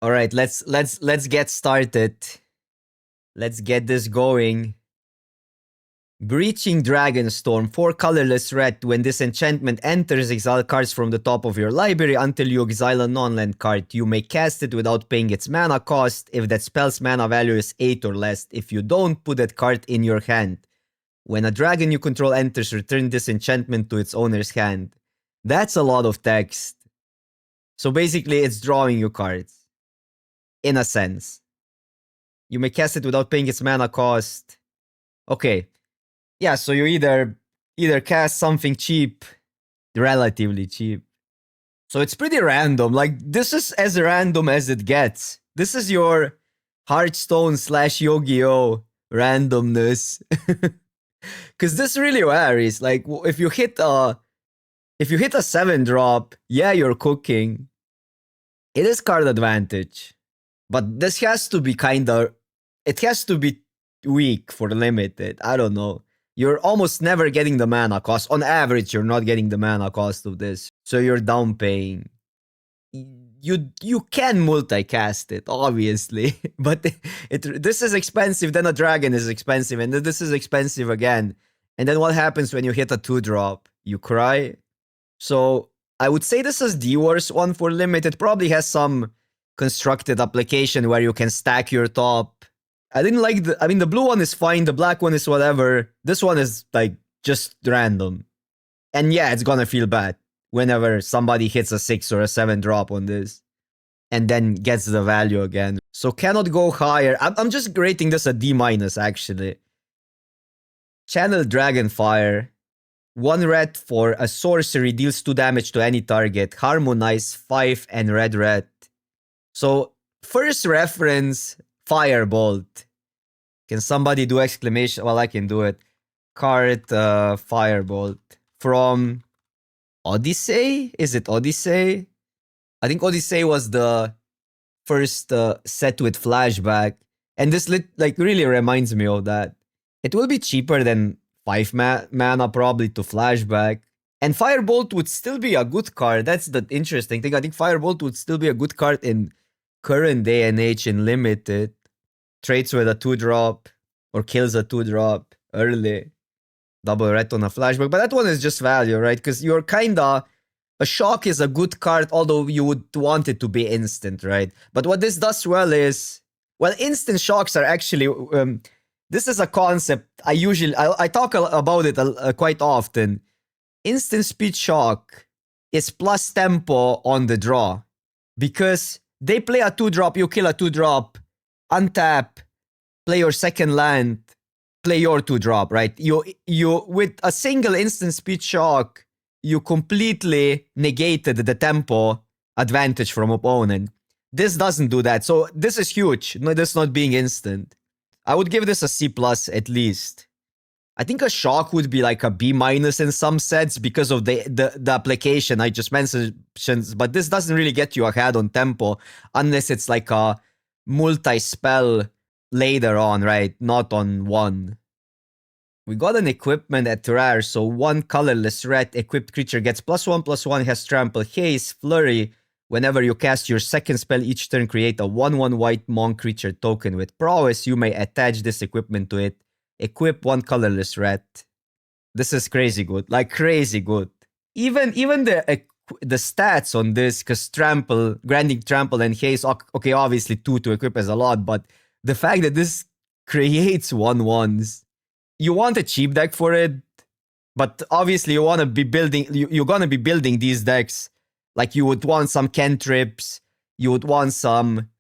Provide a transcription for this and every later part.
All right, let's get started. Let's get this going. Breaching Dragonstorm, 4 colorless red. When this enchantment enters, exile cards from the top of your library until you exile a non-land card. You may cast it without paying its mana cost if that spell's mana value is 8 or less. If you don't, put that card in your hand. When a dragon you control enters, return this enchantment to its owner's hand. That's a lot of text. So basically, it's drawing you cards. In a sense. You may cast it without paying its mana cost. Okay. Yeah, so you either cast something cheap, relatively cheap. So it's pretty random. Like, this is as random as it gets. This is your Hearthstone / Yu-Gi-Oh! Randomness. Because this really varies. Like, if you hit a 7-drop, yeah, you're cooking. It is card advantage. But this has to be it has to be weak for limited. I don't know. You're almost never getting the mana cost. On average, you're not getting the mana cost of this. So you're down paying. You can multicast it, obviously. But this is expensive, then a dragon is expensive, and then this is expensive again. And then what happens when you hit a 2-drop? You cry. So I would say this is the worst one for limited. Probably has some constructed application where you can stack your top. I didn't like the blue one is fine, the black one is whatever. This one is like just random. And yeah, it's gonna feel bad whenever somebody hits a 6 or a 7-drop on this and then gets the value again. So cannot go higher. I'm just rating this a D- actually. Channel Dragonfire. 1 red for a sorcery, deals 2 damage to any target. Harmonize 5 and red. So first reference, Firebolt. Can somebody do exclamation? Well, I can do it. Card Firebolt from Odyssey? Is it Odyssey? I think Odyssey was the first set with flashback. And this really reminds me of that. It will be cheaper than 5 mana probably to flashback. And Firebolt would still be a good card. That's the interesting thing. I think Firebolt would still be a good card in current day and age in limited. Trades with a 2-drop or kills a 2-drop early. Double red on a flashback. But that one is just value, right? Because you're kinda... A shock is a good card, although you would want it to be instant, right? But what this does well is... Well, instant shocks are actually... this is a concept I talk about it quite often. Instant speed shock is plus tempo on the draw. Because they play a 2-drop, you kill a 2-drop, untap, play your second land, play your 2-drop, right? You with a single instant speed shock, you completely negated the tempo advantage from opponent. This doesn't do that. So this is huge. No, this not being instant. I would give this a C+ at least. I think a shock would be like a B- in some sets because of the application I just mentioned, but this doesn't really get you ahead on tempo unless it's like a multi-spell later on, right? Not on one. We got an equipment at rare, so 1 colorless red equipped creature gets +1/+1, has trample, haste, flurry. Whenever you cast your second spell each turn, create a 1/1 white monk creature token with prowess. You may attach this equipment to it. Equip 1 colorless red. This is crazy good. Like crazy good. Even the stats on this, because trample, granting trample and haste, okay, obviously 2 to equip is a lot, but the fact that this creates 1/1s, you want a cheap deck for it, but obviously you want to be building, you're going to be building these decks. Like you would want some cantrips, you would want some,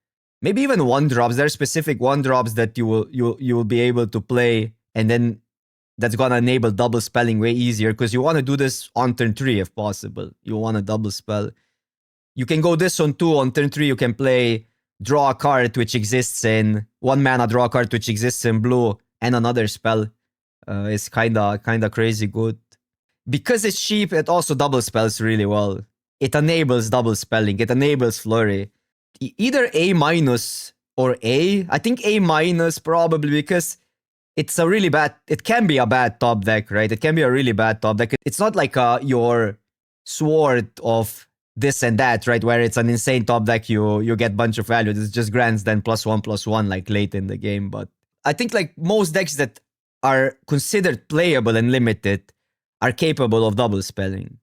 maybe even 1-drops. There are specific 1-drops that you will be able to play, and then that's gonna enable double spelling way easier because you want to do this on turn 3 if possible. You want a double spell. You can go this on 2. On turn 3 you can play draw a card which exists in 1 mana, draw a card which exists in blue, and another spell. It's kinda crazy good. Because it's cheap, it also double spells really well. It enables double spelling. It enables flurry. Either A- or A. I think A- probably because it's a really bad... It can be a bad top deck, right? It can be a really bad top deck. It's not like your Sword of this and that, right? Where it's an insane top deck, you get bunch of value. This just grants then +1/+1 like late in the game. But I think like most decks that are considered playable and limited are capable of double spelling.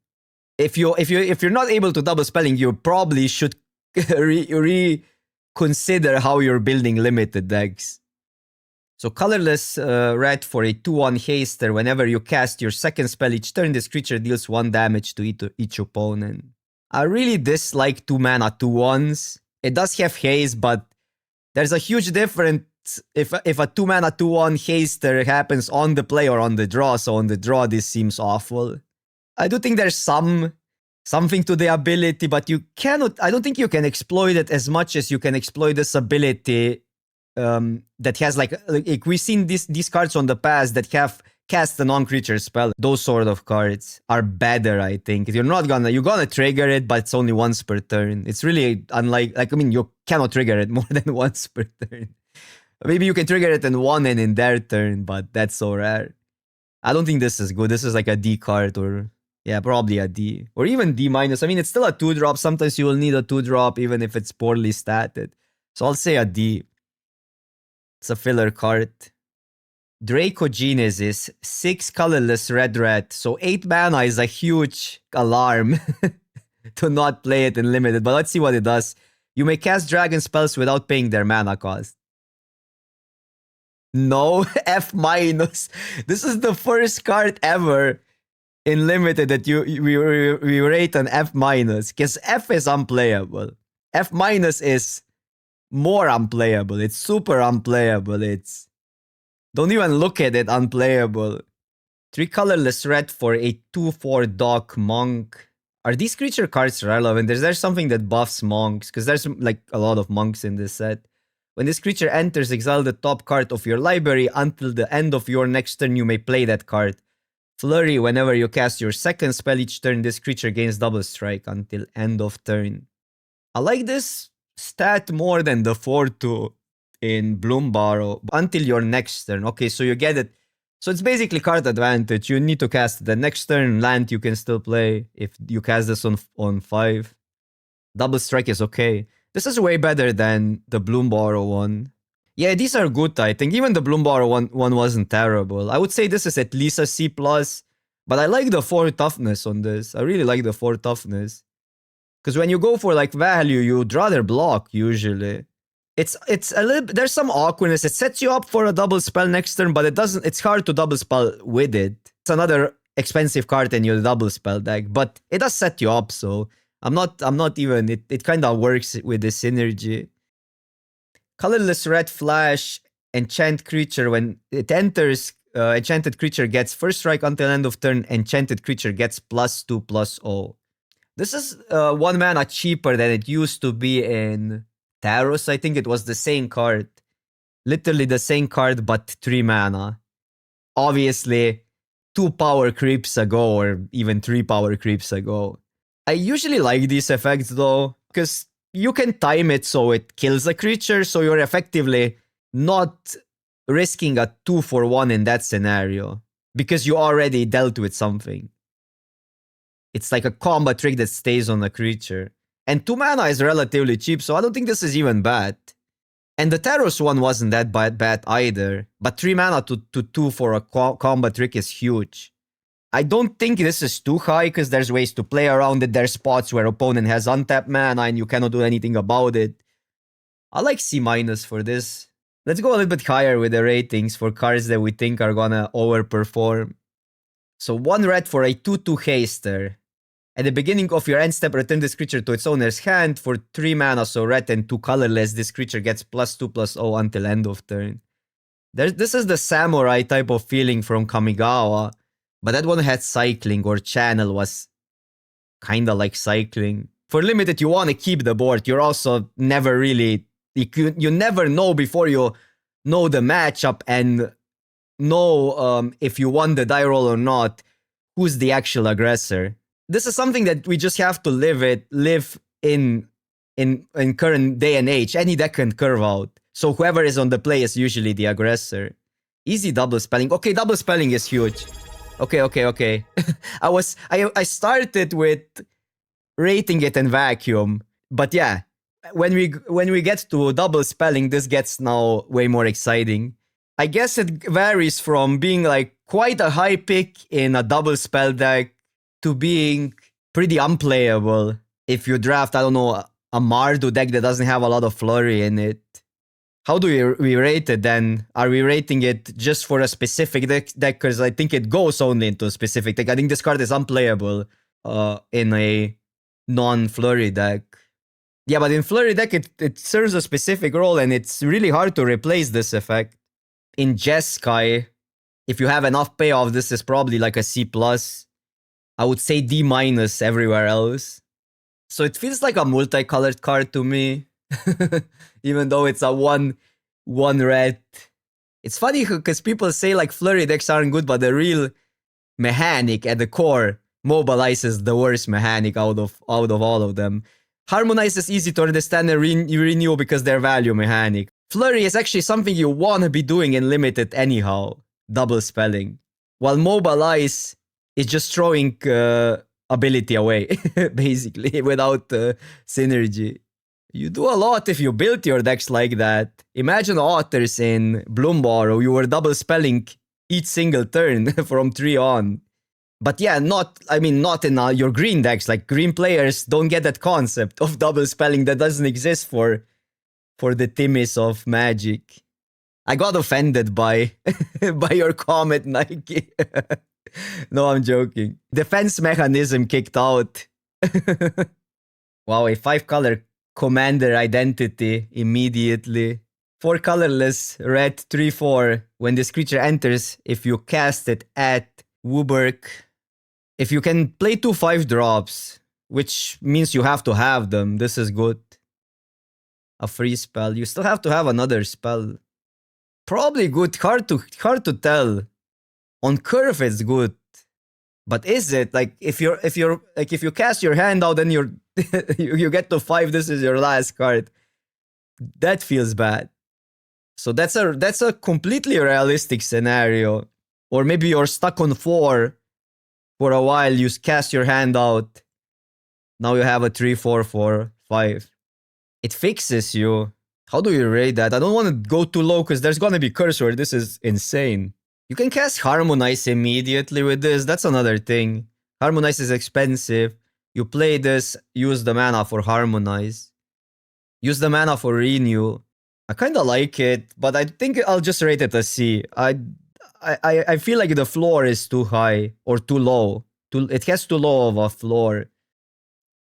If you're not able to double spelling, you probably should reconsider how you're building limited decks. So colorless red for a 2/1 haster. Whenever you cast your second spell each turn, this creature deals 1 damage to each opponent. I really dislike 2 mana 2/1s. It does have haste, but there's a huge difference if a 2 mana 2/1 haster happens on the play or on the draw. So on the draw, this seems awful. I do think there's something to the ability, but you cannot. I don't think you can exploit it as much as you can exploit this ability that has like we've seen these cards on the past that have cast a non-creature spell. Those sort of cards are better, I think. You're gonna trigger it, but it's only once per turn. It's really unlike, I mean, you cannot trigger it more than once per turn. Maybe you can trigger it in one and in their turn, but that's so rare. I don't think this is good. This is like a D card, or yeah, probably a D. Or even D-. I mean, it's still a 2-drop. Sometimes you will need a 2-drop even if it's poorly statted. So I'll say a D. It's a filler card. Dracogenesis, 6 colorless red. So 8 mana is a huge alarm to not play it in limited. But let's see what it does. You may cast dragon spells without paying their mana cost. No, F-. This is the first card ever in limited that we rate an F-, because F is unplayable. F- is more unplayable. It's super unplayable. It's, don't even look at it, unplayable. 3 colorless red for a 2/4 Dock Monk. Are these creature cards relevant? Is there something that buffs monks? Because there's like a lot of monks in this set. When this creature enters, exile the top card of your library. Until the end of your next turn, you may play that card. Flurry, whenever you cast your second spell each turn, this creature gains double strike until end of turn. I like this stat more than the 4/2 in Bloombarrow. Until your next turn. Okay, so you get it. So it's basically card advantage. You need to cast the next turn. Land you can still play if you cast this on 5. Double strike is okay. This is way better than the Bloombarrow one. Yeah, these are good, I think. Even the Bloombarrow one wasn't terrible. I would say this is at least a C+, but I like the 4 toughness on this. I really like the 4 toughness. Because when you go for like value, you'd rather block usually. It's a little, there's some awkwardness. It sets you up for a double spell next turn, but it's hard to double spell with it. It's another expensive card in your double spell deck, but it does set you up, so I'm not even, it kind of works with the synergy. Colorless red flash, enchant creature. When it enters, enchanted creature gets first strike until end of turn. Enchanted creature gets +2/+0. This is 1 mana cheaper than it used to be in Taros. I think it was the same card. Literally the same card, but 3 mana. Obviously, 2 power creeps ago, or even 3 power creeps ago. I usually like these effects though, because you can time it so it kills a creature, so you're effectively not risking a 2-for-1 in that scenario, because you already dealt with something. It's like a combat trick that stays on a creature. And 2 mana is relatively cheap, so I don't think this is even bad. And the Taros one wasn't that bad either, but 3 mana to 2 for a combat trick is huge. I don't think this is too high, because there's ways to play around it. There's spots where opponent has untapped mana and you cannot do anything about it. I like C- for this. Let's go a little bit higher with the ratings for cards that we think are gonna overperform. So 1 red for a 2/2 haster. At the beginning of your end step, return this creature to its owner's hand for 3 mana, so red and 2 colorless. This creature gets +2/+0 until end of turn. This is the samurai type of feeling from Kamigawa. But that one had cycling, or channel was kinda like cycling. For limited, you want to keep the board. You're also never really... You never know before you know the matchup and know if you won the die roll or not, who's the actual aggressor. This is something that we just have to live in current day and age. Any deck can curve out. So whoever is on the play is usually the aggressor. Easy double spelling. Okay, double spelling is huge. Okay. I started with rating it in vacuum. But yeah, when we get to double spelling, this gets now way more exciting. I guess it varies from being like quite a high pick in a double spell deck to being pretty unplayable if you draft, I don't know, a Mardu deck that doesn't have a lot of flurry in it. How do we rate it then? Are we rating it just for a specific deck? Because I think it goes only into a specific deck. I think this card is unplayable in a non-flurry deck. Yeah, but in flurry deck, it serves a specific role, and it's really hard to replace this effect. In Jeskai, if you have enough payoff, this is probably like a C+. I would say D- everywhere else. So it feels like a multicolored card to me. Even though it's a one red. It's funny because people say like flurry decks aren't good, but the real mechanic at the core, Mobilize is the worst mechanic out of all of them. Harmonize is easy to understand and renew because they're value mechanic. Flurry is actually something you want to be doing in limited anyhow, double spelling. While Mobilize is just throwing ability away, basically, without synergy. You do a lot if you build your decks like that. Imagine Otters in Bloomborrow, you were double spelling each single turn from 3 on. But yeah, not in your green decks. Like, green players don't get that concept of double spelling that doesn't exist for the Timmys of Magic. I got offended by your comment, Nike. No, I'm joking. Defense mechanism kicked out. Wow, a 5-color commander identity immediately. 4 colorless, red 3/4. When this creature enters, if you cast it at Wooburg, if you can play 2 5-drops, which means you have to have them, this is good. A free spell. You still have to have another spell. Probably good. Hard to tell. On curve, it's good. But is it? Like, if you cast your hand out and you get to 5, this is your last card. That feels bad. So that's a completely realistic scenario. Or maybe you're stuck on 4 for a while, you cast your hand out. Now you have a 3/4 for 5. It fixes you. How do you rate that? I don't want to go too low because there's gonna be cursor. This is insane. You can cast Harmonize immediately with this. That's another thing. Harmonize is expensive. You play this, use the mana for Harmonize. Use the mana for Renew. I kinda like it, but I think I'll just rate it a C. I feel like the floor is too high or too low. It has too low of a floor.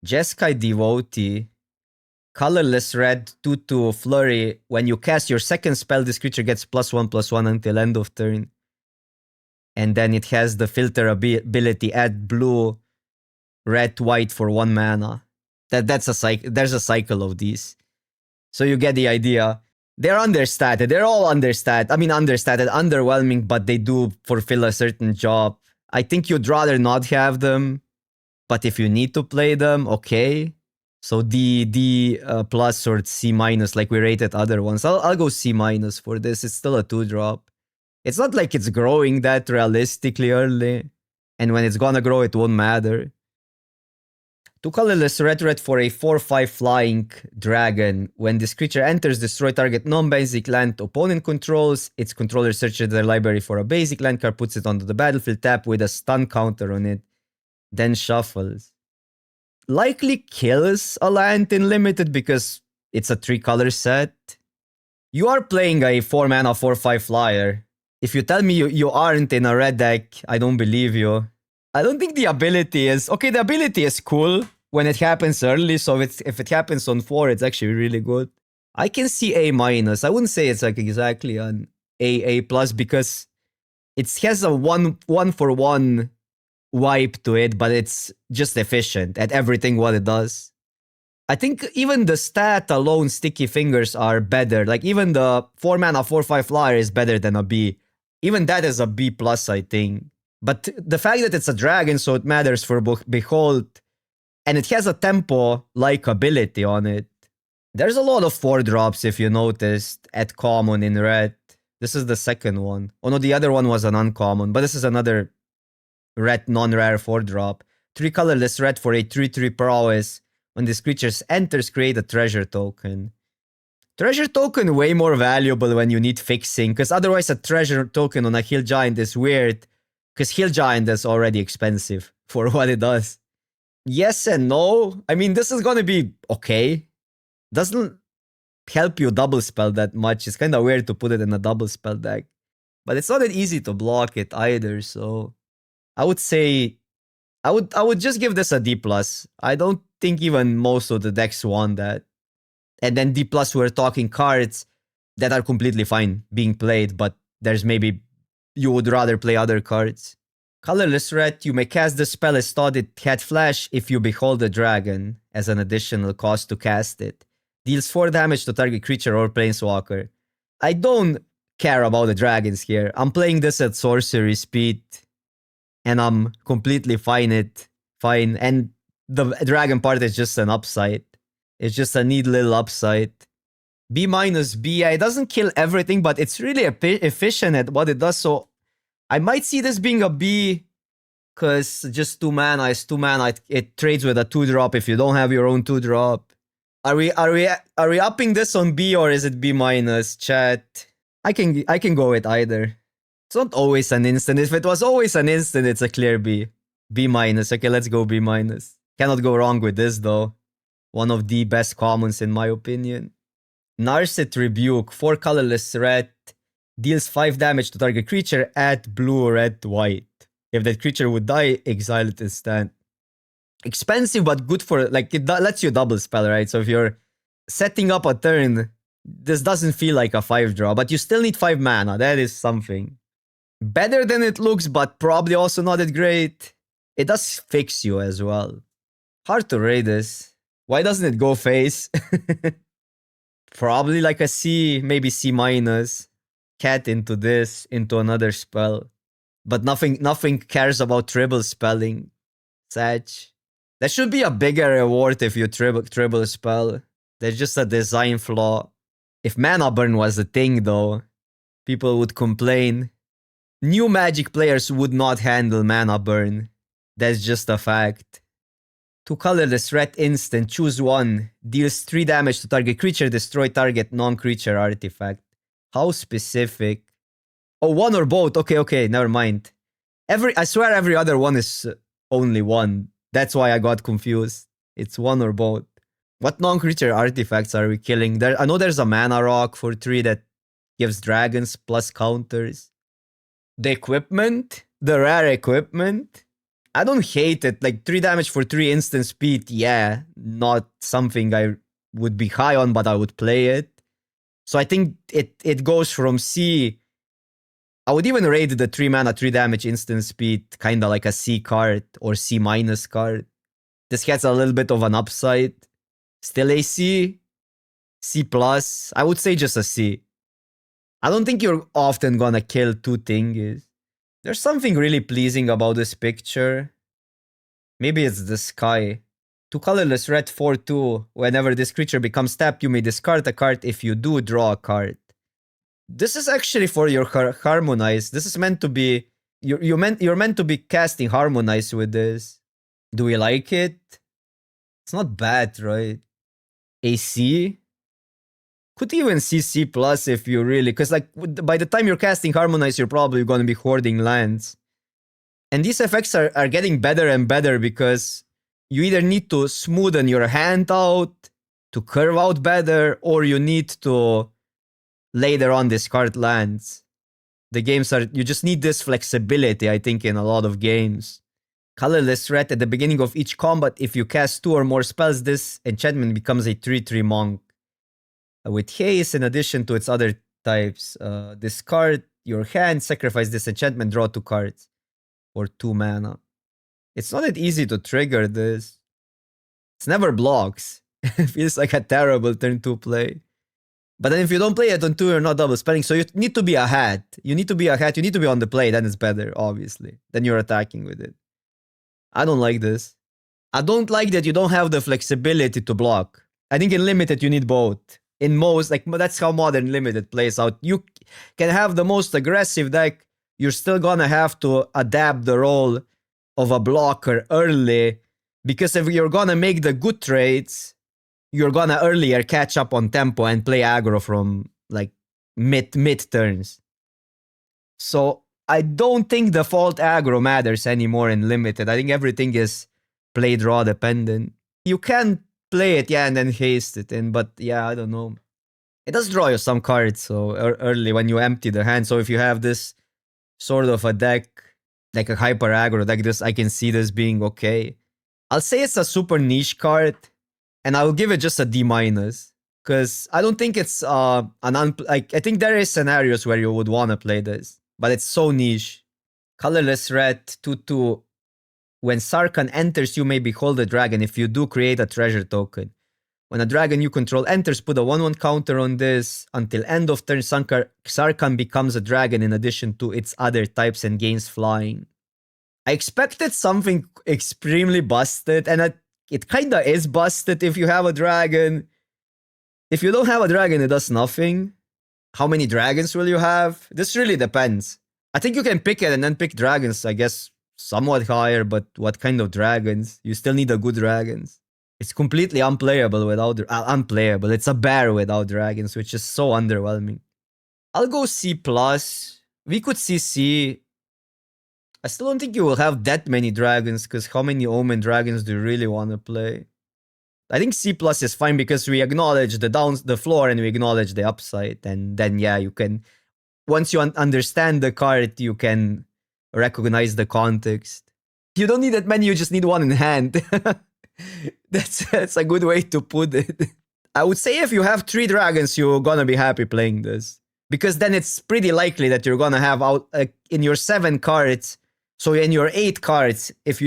Jeskai Devotee. Colorless red 2/2 flurry. When you cast your second spell, this creature gets +1/+1 until end of turn. And then it has the filter ability, add blue, red, white for 1 mana. That's a cycle. There's a cycle of these. So you get the idea. They're understated. They're all understated. Underwhelming, but they do fulfill a certain job. I think you'd rather not have them, but if you need to play them, okay. So D plus or C minus, like we rated other ones. I'll go C minus for this. It's still a 2-drop. It's not like it's growing that realistically early, and when it's gonna grow, it won't matter. 2 colorless red for a 4/5 flying dragon. When this creature enters, destroy target non-basic land opponent controls. Its controller searches their library for a basic land card, puts it onto the battlefield, tap with a stun counter on it, then shuffles. Likely kills a land in limited because it's a 3-color set. You are playing a 4-mana 4/5 flyer. If you tell me you aren't in a red deck, I don't believe you. I don't think the ability is... Okay, the ability is cool when it happens early, so if it happens on 4, it's actually really good. I can see A minus. I wouldn't say it's like exactly an A plus because it has a 1-for-1 wipe to it, but it's just efficient at everything what it does. I think even the stat alone, Sticky Fingers, are better. Like, even the 4-mana 4/5 flyer is better than a B. Even that is a B plus, I think. But the fact that it's a dragon, so it matters for Behold, and it has a tempo-like ability on it. There's a lot of 4-drops, if you noticed, at common in red. This is the second one. Oh no, the other one was an uncommon, but this is another red non-rare 4-drop. 3 colorless red for a 3/3 prowess. When this creature enters, create a treasure token. Treasure token way more valuable when you need fixing, because otherwise a treasure token on a Hill Giant is weird, because Hill Giant is already expensive for what it does. Yes and no. I mean, this is gonna be okay. Doesn't help you double spell that much. It's kind of weird to put it in a double spell deck. But it's not that easy to block it either, so I would say I would just give this a D+. I don't think even most of the decks want that. And then D+, we're talking cards that are completely fine being played, but there's maybe you would rather play other cards. Colorless red, you may cast the spell as thought it had flash if you behold a dragon as an additional cost to cast it. Deals 4 damage to target creature or planeswalker. I don't care about the dragons here. I'm playing this at sorcery speed, and I'm completely fine. And the dragon part is just an upside. It's just a neat little upside. B-B, yeah, it doesn't kill everything, but it's really efficient at what it does, so I might see this being a B, because just 2 mana is 2 mana. It trades with a 2-drop if you don't have your own 2-drop. Are we upping this on B, or is it B-, chat? I can go with either. It's not always an instant. If it was always an instant, it's a clear B. B-. Okay, let's go B-. Cannot go wrong with this, though. One of the best commons, in my opinion. Narset Rebuke, 4 colorless red. Deals 5 damage to target creature, add blue, red, white. If that creature would die, exile it instant. Expensive, but good for, like, it lets you double spell, right? So if you're setting up a turn, this doesn't feel like a 5-draw, but you still need 5 mana. That is something. Better than it looks, but probably also not that great. It does fix you as well. Hard to rate this. Why doesn't it go face? Probably like a C, maybe C-. Cat into this, into another spell. But nothing cares about triple spelling. Sag. That should be a bigger reward if you triple spell. There's just a design flaw. If mana burn was a thing, though, people would complain. New Magic players would not handle mana burn. That's just a fact. 2 colorless red instant, choose 1. Deals 3 damage to target creature, destroy target non-creature artifact. How specific? Oh, 1 or both. Okay, never mind. I swear every other one is only 1. That's why I got confused. It's 1 or both. What non-creature artifacts are we killing? I know there's a mana rock for 3 that gives dragons plus counters. The equipment? The rare equipment? I don't hate it. Like 3 damage for 3 instant speed, yeah. Not something I would be high on, but I would play it. So I think it goes from C. I would even rate the 3 mana, 3 damage instant speed kind of like a C card or C- card. This gets a little bit of an upside. Still a C. C+. I would say just a C. I don't think you're often gonna kill 2 things. There's something really pleasing about this picture. Maybe it's the sky. 2 colorless red 4/2. Whenever this creature becomes tapped, you may discard a card. If you do, draw a card. This is actually for your Harmonize. This is meant to be... You're meant to be casting Harmonize with this. Do we like it? It's not bad, right? A C? Could even see C+ if you really... Because like by the time you're casting Harmonize, you're probably going to be hoarding lands. And these effects are getting better and better because you either need to smoothen your hand out to curve out better, or you need to later on discard lands. The games are... You just need this flexibility, I think, in a lot of games. Colorless red, at the beginning of each combat, if you cast 2 or more spells, this enchantment becomes a 3/3 monk. With haste, in addition to its other types. Discard your hand, sacrifice this enchantment, draw 2 cards. For 2 mana. It's not that easy to trigger this. It's never blocks. It feels like a terrible turn 2 play. But then if you don't play it on 2, you're not double spelling. So you need to be ahead. You need to be ahead. You need to be on the play. Then it's better, obviously. Then you're attacking with it. I don't like this. I don't like that you don't have the flexibility to block. I think in Limited you need both. In most, like, that's how modern Limited plays out. You can have the most aggressive deck. You're still gonna have to adapt the role of a blocker early, because if you're gonna make the good trades, you're gonna earlier catch up on tempo and play aggro from like mid turns. So I don't think default aggro matters anymore in limited. I think everything is play draw dependent. You can play it, yeah, and then haste it in, but yeah, I don't know. It does draw you some cards so early when you empty the hand. So if you have this sort of a deck, like a hyper aggro deck, this I can see this being okay. I'll say it's a super niche card, and I will give it just a D-, because I don't think it's like I think there is scenarios where you would want to play this, but it's so niche. Colorless red 2/2. When Sarkhan enters, you may behold a dragon. If you do, create a treasure token. When a dragon you control enters, put a 1/1 counter on this. Until end of turn, Sarkhan becomes a dragon in addition to its other types and gains flying. I expected something extremely busted, and it kinda is busted if you have a dragon. If you don't have a dragon, it does nothing. How many dragons will you have? This really depends. I think you can pick it and then pick dragons, I guess, somewhat higher, but what kind of dragons? You still need a good dragons. It's completely unplayable without unplayable. It's a bear without dragons, which is so underwhelming. I'll go C+. We could see C. I still don't think you will have that many dragons, because how many Omen dragons do you really want to play? I think C+ is fine because we acknowledge the floor and we acknowledge the upside, and then yeah, you can, once you understand the card, you can recognize the context. You don't need that many, you just need one in hand. That's a good way to put it. I would say if you have 3 dragons, you're gonna be happy playing this, because then it's pretty likely that you're gonna have out in your 7 cards. So in your 8 cards, if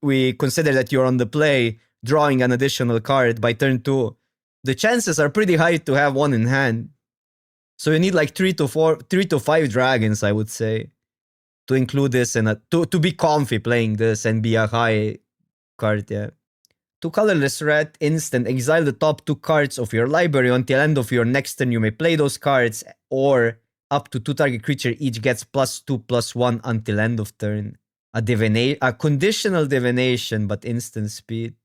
we consider that you're on the play, drawing an additional card by turn 2, the chances are pretty high to have one in hand. So you need like 3 to 5 dragons, I would say, to include this in to be comfy playing this and be a high card, yeah. 2 colorless red, instant, exile the top 2 cards of your library. Until end of your next turn, you may play those cards, or up to 2 target creature each gets +2/+1 until end of turn. A conditional divination, but instant speed.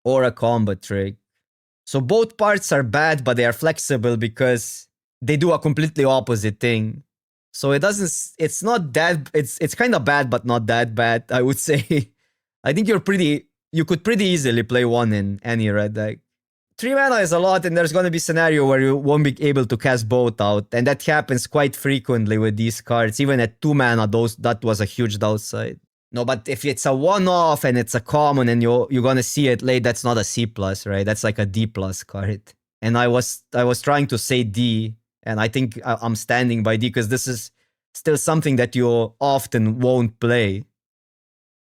Or a combat trick. So both parts are bad, but they are flexible because they do a completely opposite thing. So it's not that, it's kind of bad, but not that bad, I would say. I think you could pretty easily play one in any red deck. 3 mana is a lot, and there's gonna be scenario where you won't be able to cast both out, and that happens quite frequently with these cards. Even at 2 mana, that was a huge downside. No, but if it's a one-off and it's a common and you're gonna see it late, that's not a C+, right? That's like a D+ card. And I was trying to say D, and I think I'm standing by D, because this is still something that you often won't play.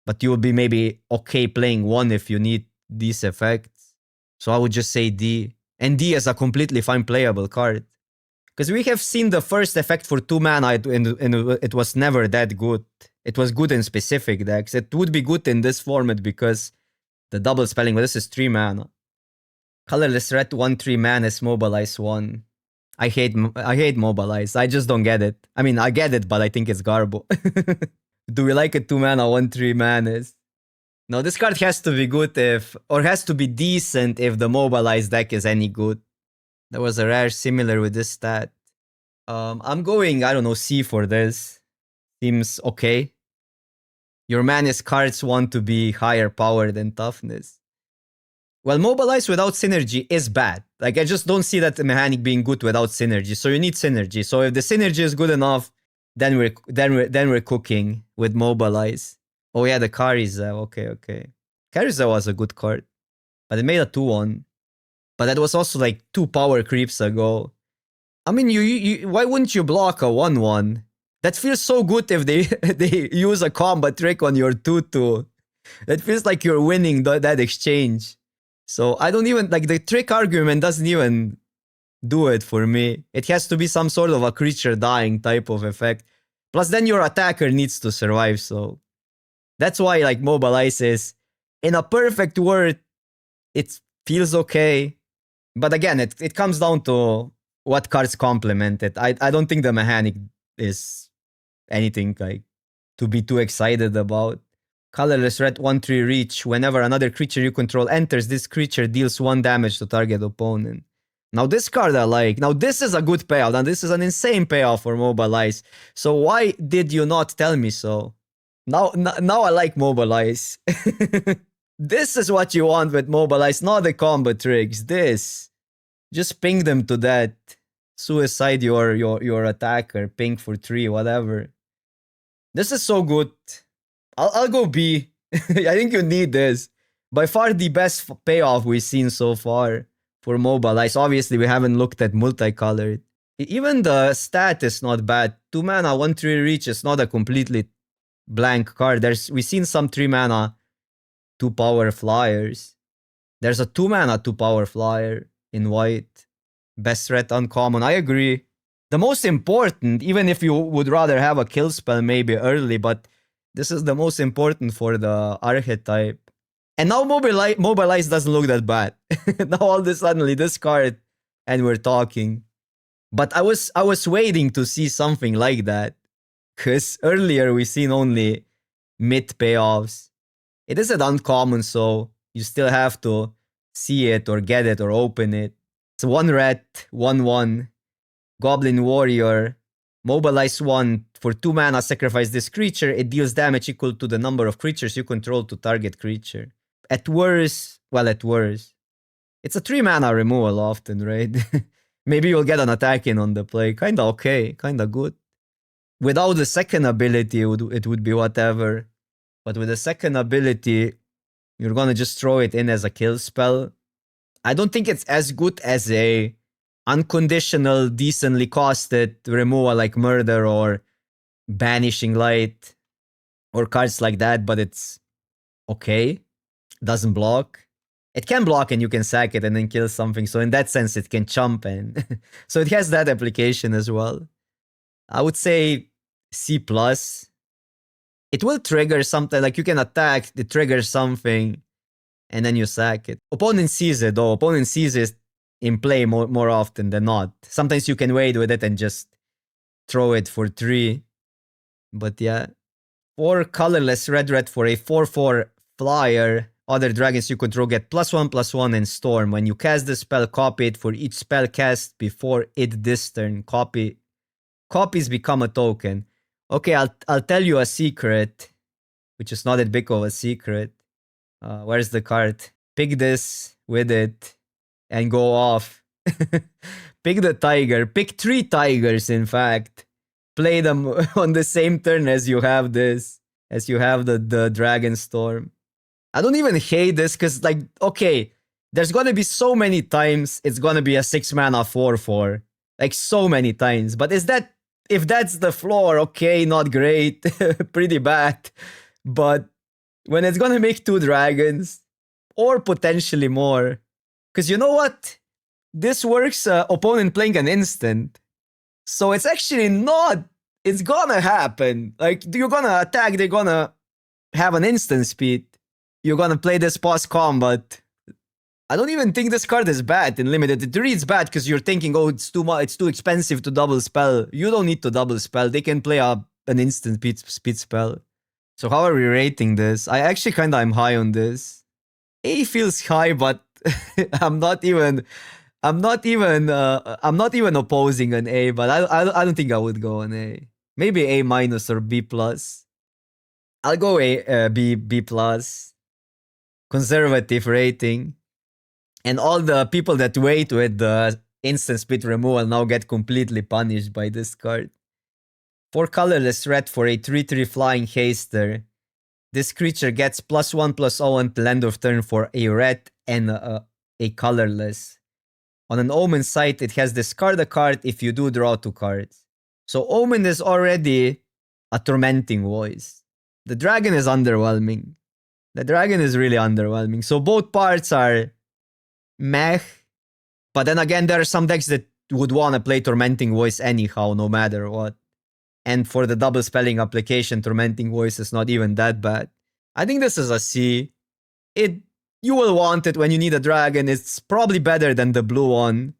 But you will be maybe okay playing one if you need these effects. So I would just say D. And D is a completely fine playable card. Because we have seen the first effect for 2 mana, and it was never that good. It was good in specific decks. It would be good in this format because the double spelling, but this is 3 mana. Colorless red 1/3 mana is mobilize 1. I hate mobilize. I just don't get it. I mean, I get it, but I think it's garbo. Do we like a 2 mana 1/3 manas? No, this card has to be good or has to be decent if the mobilize deck is any good. There was a rare similar with this stat. I'm going, I don't know, C for this. Seems okay. Your manas cards want to be higher power than toughness. Well, mobilize without synergy is bad. Like, I just don't see that mechanic being good without synergy. So you need synergy. So if the synergy is good enough, then we're cooking with mobilize. Oh yeah, the Kariza. Okay. Kariza was a good card, but it made a 2/1. But that was also like 2 power creeps ago. I mean, you why wouldn't you block a 1/1? That feels so good if they use a combat trick on your 2/2. That feels like you're winning that exchange. So I don't even, like, the trick argument doesn't even do it for me. It has to be some sort of a creature dying type of effect. Plus then your attacker needs to survive, so that's why, like, mobilize is, in a perfect world, it feels okay. But again, it comes down to what cards complement it. I don't think the mechanic is anything like to be too excited about. Colorless red 1/3 reach. Whenever another creature you control enters, this creature deals 1 damage to target opponent. Now this card I like. Now this is a good payoff. Now this is an insane payoff for Mobilize. So why did you not tell me so? Now I like Mobilize. This is what you want with Mobilize, not the combo tricks. This. Just ping them to that. Suicide your attacker. Ping for 3, whatever. This is so good. I'll go B. I think you need this. By far the best payoff we've seen so far for Mobilize. Obviously, we haven't looked at multicolored. Even the stat is not bad. 2 mana, 1/3 reach is not a completely blank card. We've seen some 3 mana 2 power flyers. There's a 2 mana 2 power flyer in white. Best threat uncommon. I agree. The most important, even if you would rather have a kill spell maybe early, but this is the most important for the archetype. And now Mobilize doesn't look that bad. Now all of a sudden this card and we're talking. But I was waiting to see something like that. Because earlier we seen only mid payoffs. It is an uncommon, so you still have to see it or get it or open it. It's 1 red, 1/1. Goblin Warrior. Mobilize 1 for 2 mana, sacrifice this creature. It deals damage equal to the number of creatures you control to target creature. At worst, it's a 3 mana removal often, right? Maybe you'll get an attack in on the play. Kinda okay, kinda good. Without the second ability, it would be whatever. But with the second ability, you're gonna just throw it in as a kill spell. I don't think it's as good as a unconditional, decently costed removal like Murder or Banishing Light or cards like that, but it's okay. Doesn't block. It can block and you can sack it and then kill something. So in that sense, it can chump and so it has that application as well. I would say C+. It will trigger something, like you can attack, it triggers something, and then you sack it. Opponent sees it though. Opponent sees it in play more often than not. Sometimes you can wait with it and just throw it for 3. But yeah. 4 colorless red for a 4/4 flyer. Other dragons you control get +1/+1 and storm. When you cast the spell, copy it for each spell cast before it this turn. Copies become a token. Okay, I'll tell you a secret, which is not that big of a secret. Where's the card? Pick this with it and go off. Pick the tiger. Pick 3 tigers, in fact. Play them on the same turn as you have this. As you have the Dragonstorm. I don't even hate this because, like, okay, there's gonna be so many times it's gonna be a 6 mana 4/4. Like, so many times. But if that's the floor, okay, not great. Pretty bad. But when it's gonna make 2 dragons, or potentially more. Because you know what? This works opponent playing an instant. So it's actually not, it's gonna happen. Like, you're gonna attack, they're gonna have an instant speed. You're gonna play this post-combat. I don't even think this card is bad in limited. It reads bad because you're thinking, oh, it's too expensive to double spell. You don't need to double spell. They can play an instant speed spell. So how are we rating this? I actually kinda am high on this. A feels high, but I'm not even opposing an A, but I don't think I would go an A. Maybe A- or B+. I'll go B+. Conservative rating. And all the people that wait with the instant speed removal now get completely punished by this card. 4 colorless red for a 3/3 flying haster. This creature gets +1/+0 until end of turn for a red and a colorless. On an Omen site, it has discard a card if you do draw 2 cards. So Omen is already a tormenting voice. The dragon is underwhelming. The dragon is really underwhelming. So both parts are meh. But then again, there are some decks that would want to play Tormenting Voice anyhow, no matter what. And for the double spelling application, Tormenting Voice is not even that bad. I think this is a C. You will want it when you need a dragon. It's probably better than the blue one.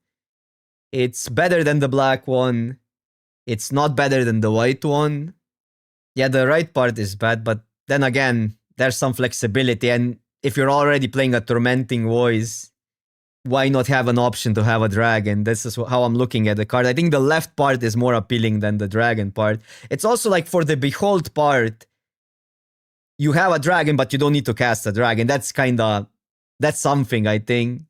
It's better than the black one. It's not better than the white one. Yeah, the right part is bad, but then again, there's some flexibility. And if you're already playing a Tormenting Voice, why not have an option to have a dragon? This is how I'm looking at the card. I think the left part is more appealing than the dragon part. It's also like for the Behold part, you have a dragon, but you don't need to cast a dragon. That's something, I think.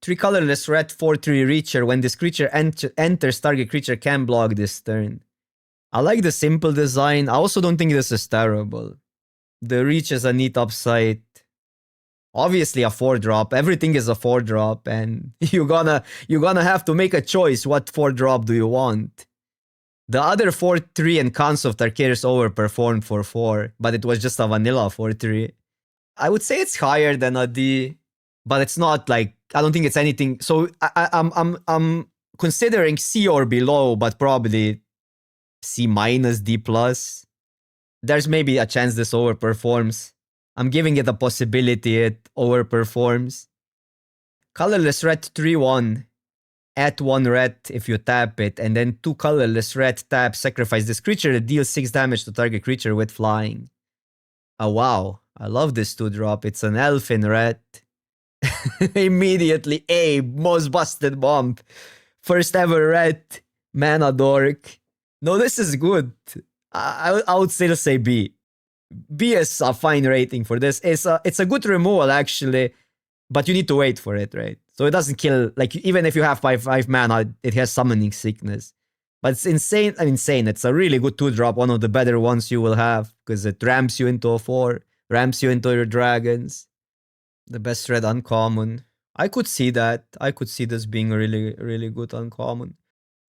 3 colorless red 4/3 Reacher. When this creature enters, target creature can block this turn. I like the simple design. I also don't think this is terrible. The Reach is a neat upside. Obviously a 4-drop. Everything is a 4-drop, and you're gonna have to make a choice. What 4-drop do you want? The other 4/3 and Cons of Tarkir is overperformed for 4, but it was just a vanilla 4/3. I would say it's higher than a D, but it's not like, I don't think it's anything. So I'm considering C or below, but probably C minus, D plus. There's maybe a chance this overperforms. I'm giving it a possibility it overperforms. Colorless red 3/1. Add 1 red if you tap it, and then 2 colorless red tap, sacrifice this creature that deals 6 damage to target creature with flying. Oh wow, I love this 2-drop. It's an elf in red. Immediately A, most busted bomb. First ever red, mana dork. No, this is good. I would still say B. B is a fine rating for this. It's a good removal actually, but you need to wait for it, right? So it doesn't kill, like, even if you have 5 mana, it has summoning sickness. But it's insane. It's a really good 2-drop, one of the better ones you will have, because it ramps you into a 4, ramps you into your dragons. The best red uncommon. I could see that. I could see this being a really, really good uncommon.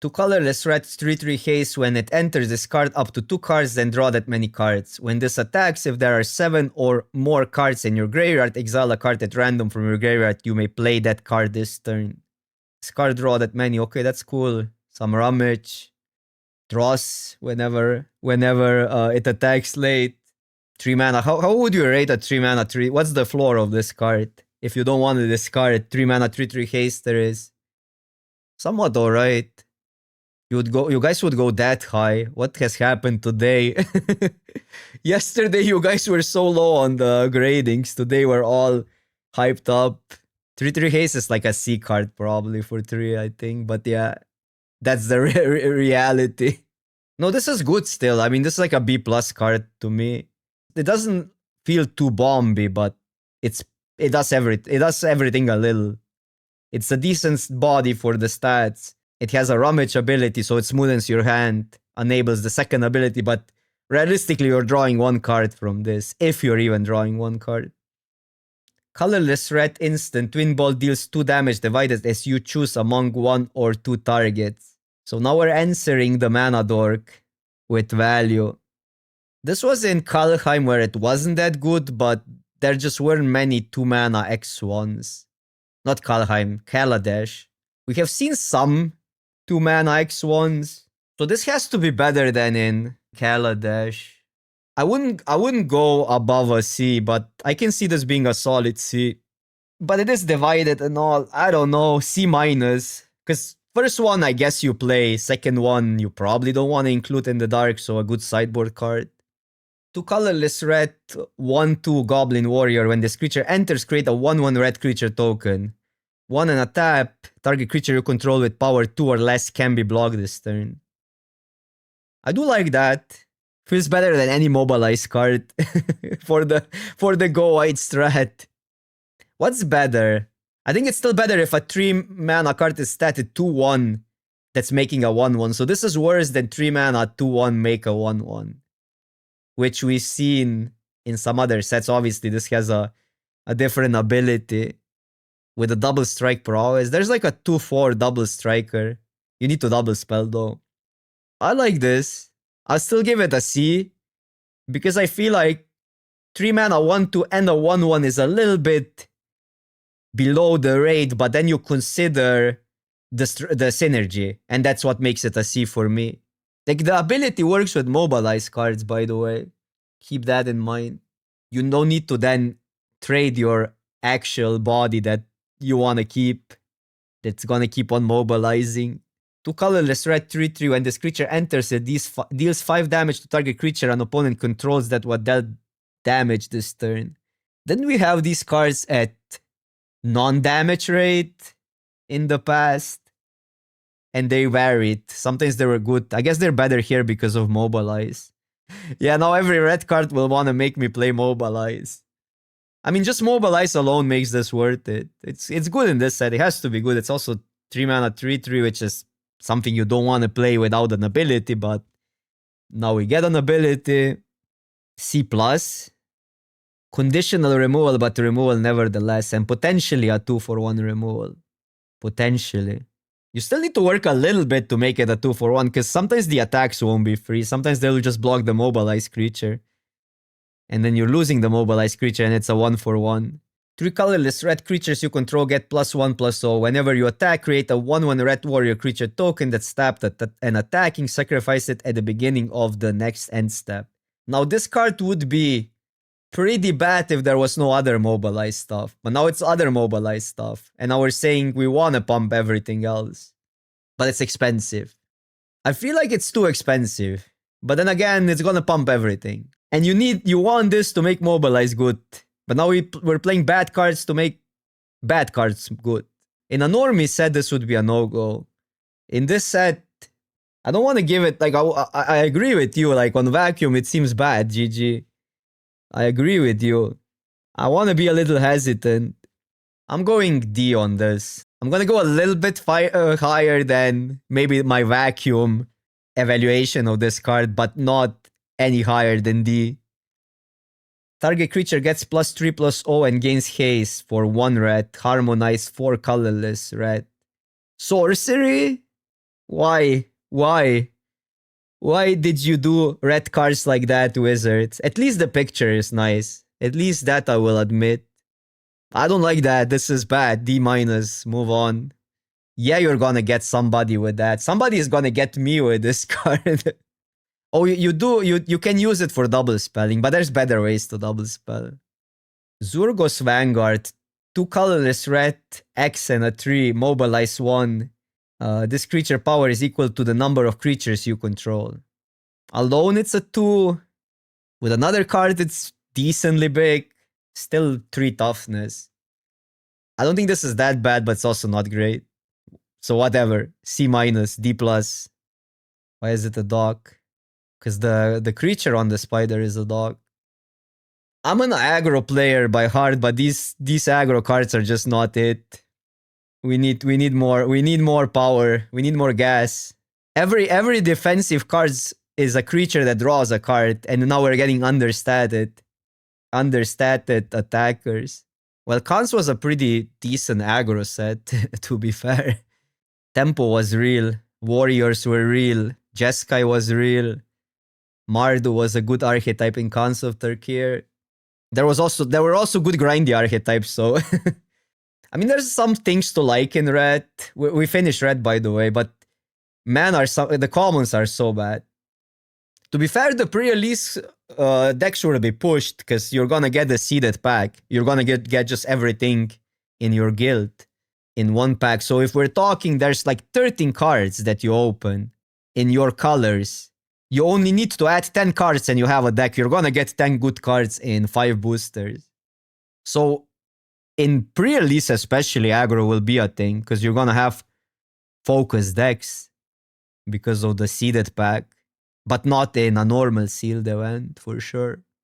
2 colorless red 3/3 haste. When it enters, discard up to 2 cards, then draw that many cards. When this attacks, if there are 7 or more cards in your graveyard, exile a card at random from your graveyard. You may play that card this turn. Discard, draw that many. Okay, that's cool. Some rummage. Dross whenever it attacks late. 3 mana. How would you rate a 3 mana 3? What's the floor of this card? If you don't want to discard 3 mana 3/3 haste, there is somewhat alright. You guys would go that high. What has happened today? Yesterday you guys were so low on the gradings. Today we're all hyped up. 3/3 haste is like a C card probably for 3, I think. But yeah, that's the reality. No, this is good still. I mean, this is like a B plus card to me. It doesn't feel too bomby, but it does everything a little. It's a decent body for the stats. It has a rummage ability, so it smoothens your hand, enables the second ability, but realistically you're drawing 1 card from this, if you're even drawing 1 card. Colorless red instant, Twin Ball deals 2 damage divided as you choose among 1 or 2 targets. So now we're answering the mana dork with value. This was in Kaldheim where it wasn't that good, but there just weren't many 2 mana X1s. Not Kaldheim, Kaladesh. We have seen some 2 mana X1s. So this has to be better than in Kaladesh. I wouldn't go above a C, but I can see this being a solid C. But it is divided and all. I don't know, C minus. Because first one, I guess you play. Second one, you probably don't want to include in the dark, so a good sideboard card. 2 colorless red, 1/2 Goblin Warrior. When this creature enters, create a 1/1 red creature token. 1 and a tap. Target creature you control with power 2 or less can be blocked this turn. I do like that. Feels better than any mobilize card for the go white strat. What's better? I think it's still better if a 3 mana card is statted 2/1 that's making a 1/1. So this is worse than 3 mana 2/1 make a 1/1. Which we've seen in some other sets. Obviously, this has a different ability with a double strike prowess. There's like a 2/4 double striker. You need to double spell though. I like this. I'll still give it a C because I feel like 3 mana 1/2 and a 1/1 is a little bit below the rate, but then you consider the synergy, and that's what makes it a C for me. Like, the ability works with mobilize cards, by the way. Keep that in mind. You don't need to then trade your actual body that you want to keep, that's gonna keep on mobilizing. 2 colorless red 3/3. When this creature enters, it deals 5 damage to target creature an opponent controls that was damage this turn. Then we have these cards at non-damage rate in the past. And they varied. Sometimes they were good. I guess they're better here because of Mobilize. Yeah, now every red card will want to make me play Mobilize. I mean, just Mobilize alone makes this worth it. It's good in this set. It has to be good. It's also 3 mana 3/3, which is something you don't want to play without an ability, but now we get an ability. C+. Conditional removal, but removal nevertheless. And potentially a 2-for-1 removal. Potentially. You still need to work a little bit to make it a 2-for-1, because sometimes the attacks won't be free. Sometimes they'll just block the mobilized creature. And then you're losing the mobilized creature and it's a 1-for-1. 3 colorless red creatures you control get +1/+0. Whenever you attack, create a 1/1 red warrior creature token that's tapped and attacking. Sacrifice it at the beginning of the next end step. Now this card would be pretty bad if there was no other mobilized stuff. But now it's other mobilized stuff. And now we're saying we want to pump everything else. But it's expensive. I feel like it's too expensive. But then again, it's gonna pump everything. And you want this to make mobilize good. But now we're playing bad cards to make bad cards good. In a normie set, this would be a no-go. In this set, I don't want to give it, like, I agree with you. Like, on vacuum, it seems bad, GG. I agree with you. I want to be a little hesitant. I'm going D on this. I'm going to go a little bit higher than maybe my vacuum evaluation of this card, but not any higher than D. Target creature gets +3/+0 and gains haste for 1 red. Harmonize 4 colorless red. Sorcery? Why? Why? Why did you do red cards like that, Wizards? At least the picture is nice. At least that I will admit. I don't like that. This is bad. D-. Move on. Yeah, you're gonna get somebody with that. Somebody is gonna get me with this card. Oh, you can use it for double spelling, but there's better ways to double spell. Zurgos Vanguard. 2 colorless red, X and a 3, mobilize 1. This creature power is equal to the number of creatures you control. Alone, it's a 2. With another card, it's decently big. Still 3 toughness. I don't think this is that bad, but it's also not great. So whatever. C-, D+. Why is it a dog? Because the creature on the spider is a dog. I'm an aggro player by heart, but these aggro cards are just not it. We need more power. We need more gas. Every defensive card is a creature that draws a card, and now we're getting understated attackers. Well, Khans was a pretty decent aggro set, to be fair. Tempo was real. Warriors were real. Jeskai was real. Mardu was a good archetype in Khans of Tarkir. There were also good grindy archetypes, so I mean, there's some things to like in red. We finished red, by the way, but man, the commons are so bad. To be fair, the pre-release decks will be pushed because you're gonna get the seeded pack. You're gonna get just everything in your guild in one pack. So if we're talking, there's like 13 cards that you open in your colors. You only need to add 10 cards and you have a deck. You're gonna get 10 good cards in 5 boosters. So in pre-release especially, aggro will be a thing because you're gonna have focus decks because of the seeded pack, but not in a normal sealed event for sure.